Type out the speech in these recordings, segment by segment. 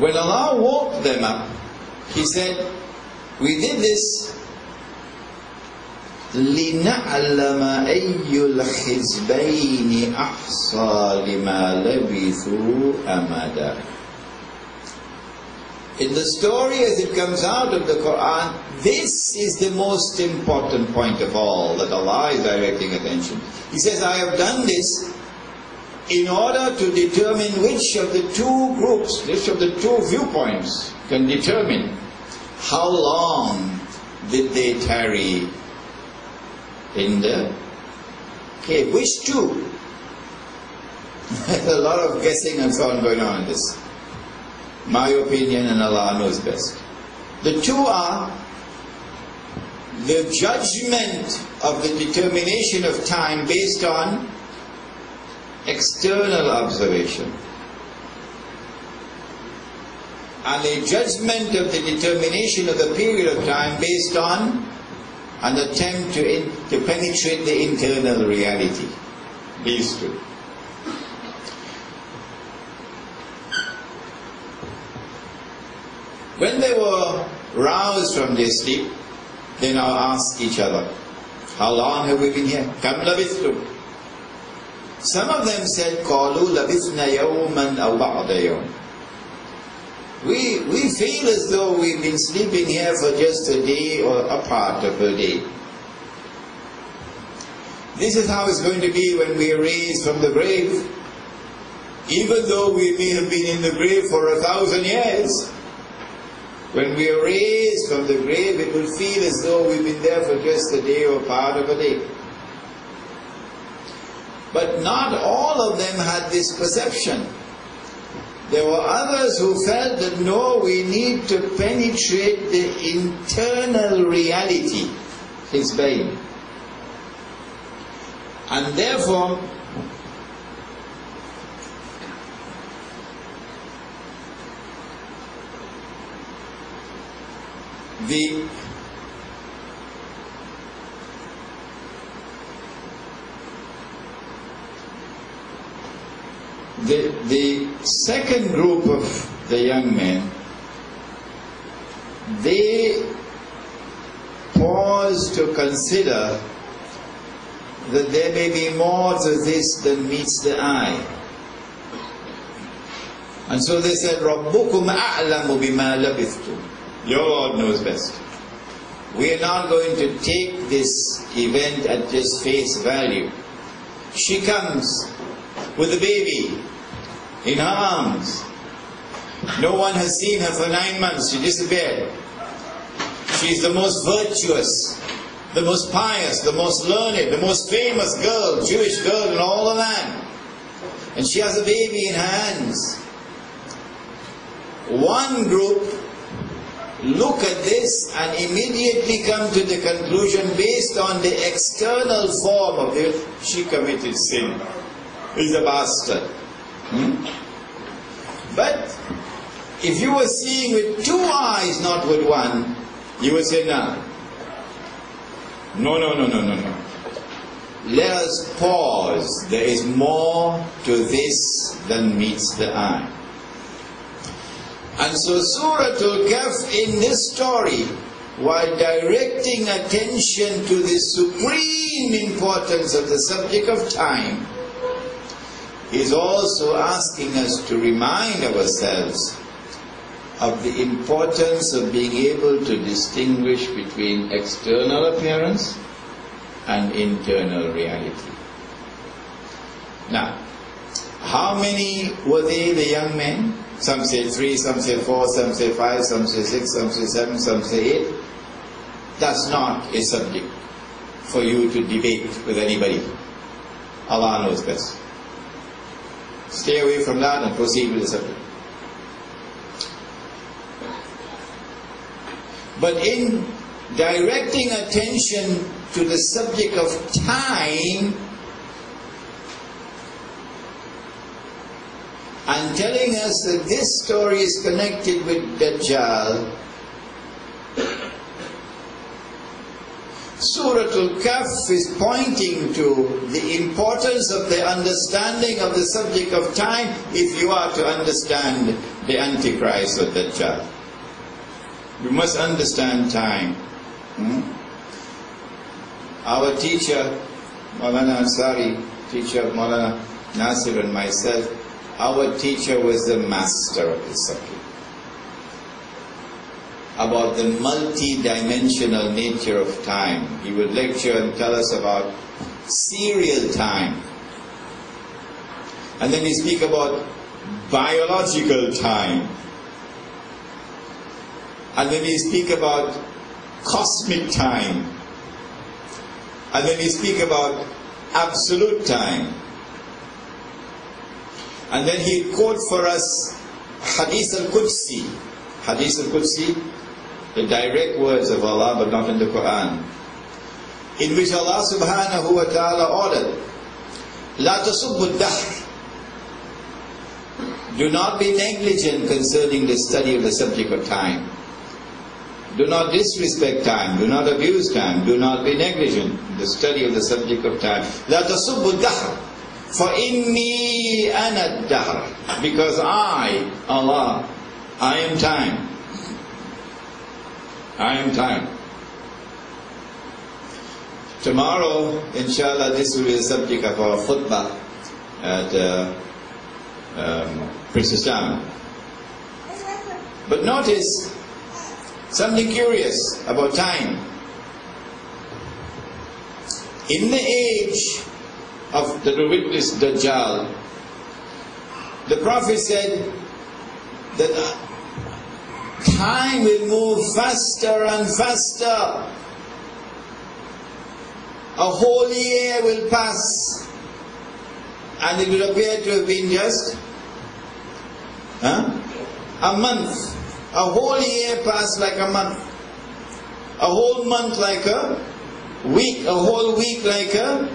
When Allah woke them up, He said, we did this لِنَعْلَمَ أَيُّ الْحِزْبَيْنِ أَحْصَى لِمَا لَبِثُوا أَمَدًا. In the story as it comes out of the Quran, this is the most important point of all that Allah is directing attention. He says, I have done this in order to determine which of the two groups, which of the two viewpoints can determine how long did they tarry in the cave. Which two? There's a lot of guessing and so on going on in this. My opinion, and Allah knows best. The two are the judgment of the determination of time based on external observation, and a judgment of the determination of the period of time based on an attempt to penetrate the internal reality. These two. When they were roused from their sleep, they now asked each other, how long have we been here? Kam labithtum? Some of them said, قَالُوا لَبِثْنَا يَوْمًا أَوْ بَعْضَ يَوْمٍ. We feel as though we've been sleeping here for just a day or a part of a day. This is how it's going to be when we are raised from the grave. Even though we may have been in the grave for 1,000 years, when we are raised from the grave, it will feel as though we've been there for just a day or part of a day. But not all of them had this perception. There were others who felt that no, we need to penetrate the internal reality, his being. And therefore, the second group of the young men, they pause to consider that there may be more to this than meets the eye. And so they said, رَبُّكُمْ أَعْلَمُ بِمَا لَبِثْتُمْ. Your Lord knows best. We are not going to take this event at just face value. She comes with a baby in her arms. No one has seen her for 9 months. She disappeared. She is the most virtuous, the most pious, the most learned, the most famous girl, Jewish girl in all the land. And she has a baby in her hands. One group look at this and immediately come to the conclusion based on the external form of it, she committed sin. He's a bastard. But if you were seeing with two eyes, not with one, you would say, no. Let us pause. There is more to this than meets the eye. And so Surah Al-Kahf in this story, while directing attention to the supreme importance of the subject of time, is also asking us to remind ourselves of the importance of being able to distinguish between external appearance and internal reality. Now, how many were they, the young men? Some say 3, some say 4, some say 5, some say 6, some say 7, some say 8. That's not a subject for you to debate with anybody. Allah knows best. Stay away from that and proceed with the subject. But in directing attention to the subject of time and telling us that this story is connected with Dajjal, Surah Al-Kahf is pointing to the importance of the understanding of the subject of time if you are to understand the Antichrist or Dajjal. You must understand time. Our teacher, Maulana Ansari, teacher of Maulana Nasir and myself, our teacher was the master of this subject. About the multi-dimensional nature of time. He would lecture and tell us about serial time. And then he speak about biological time. And then he speak about cosmic time. And then he speak about absolute time. And then he quote for us Hadith al-Qudsi. Hadith al-Qudsi, the direct words of Allah, but not in the Quran, in which Allah subhanahu wa ta'ala ordered, La tasubbu dahr. Do not be negligent concerning the study of the subject of time. Do not disrespect time. Do not abuse time. Do not be negligent in the study of the subject of time. La tasubbu dahr. For inni ana dahr. Because I, Allah, I am time. I am time. Tomorrow, inshallah, this will be the subject of our khutbah at Princess Town. But notice something curious about time. In the age of the witness Dajjal, the Prophet said that time will move faster and faster. A whole year will pass, and it will appear to have been just a month. A whole year passed like a month. A whole month like a week. A whole week like a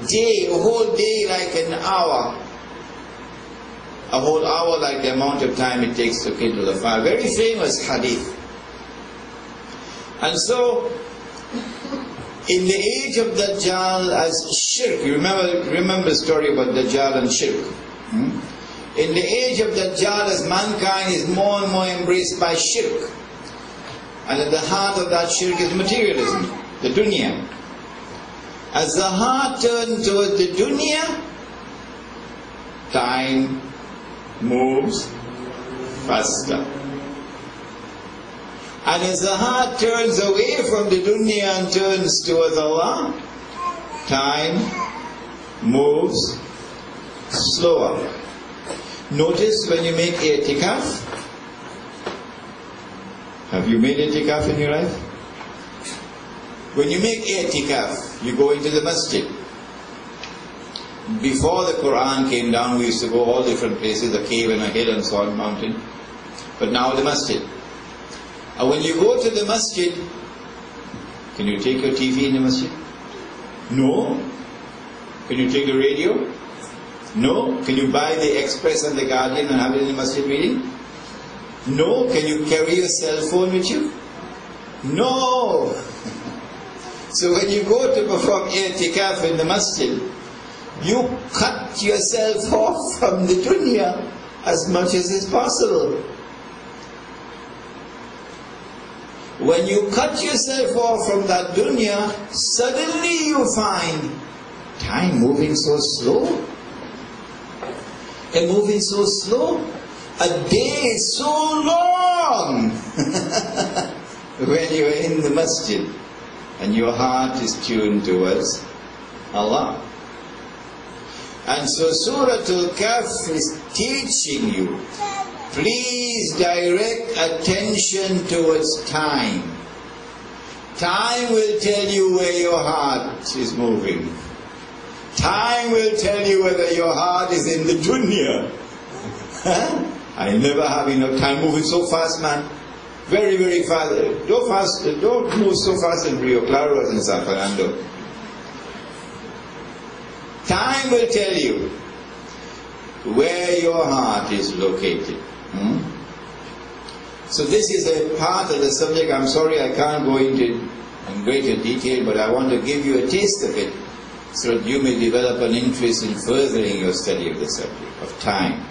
day. A whole day like an hour. A whole hour like the amount of time it takes to kindle a fire. Very famous hadith. And so, in the age of Dajjal, as Shirk, you remember the story about Dajjal and Shirk. In the age of Dajjal, as mankind is more and more embraced by Shirk, and at the heart of that Shirk is materialism, the dunya. As the heart turns towards the dunya, time moves faster. And as the heart turns away from the dunya and turns towards Allah, time moves slower. Notice when you make i'tikaf, have you made i'tikaf in your life? When you make i'tikaf, you go into the masjid. Before the Quran came down, we used to go all different places, a cave and a hill and so on, mountain. But now the masjid. And when you go to the masjid, can you take your TV in the masjid? No. Can you take the radio? No. Can you buy the Express and the Guardian and have it in the masjid reading? No. Can you carry your cell phone with you? No. So when you go to perform i'tikaf in the masjid, you cut yourself off from the dunya as much as is possible. When you cut yourself off from that dunya, suddenly you find time moving so slow. And moving so slow. A day is so long when you are in the masjid and your heart is tuned towards Allah. And so Surah Al-Kahf is teaching you, please direct attention towards time. Time will tell you where your heart is moving. Time will tell you whether your heart is in the dunya. I never have enough time, moving so fast, man. Very, very fast. Don't move so fast in Rio Claro and San Fernando. Time will tell you where your heart is located. So this is a part of the subject. I'm sorry I can't go into in greater detail, but I want to give you a taste of it so that you may develop an interest in furthering your study of the subject of time.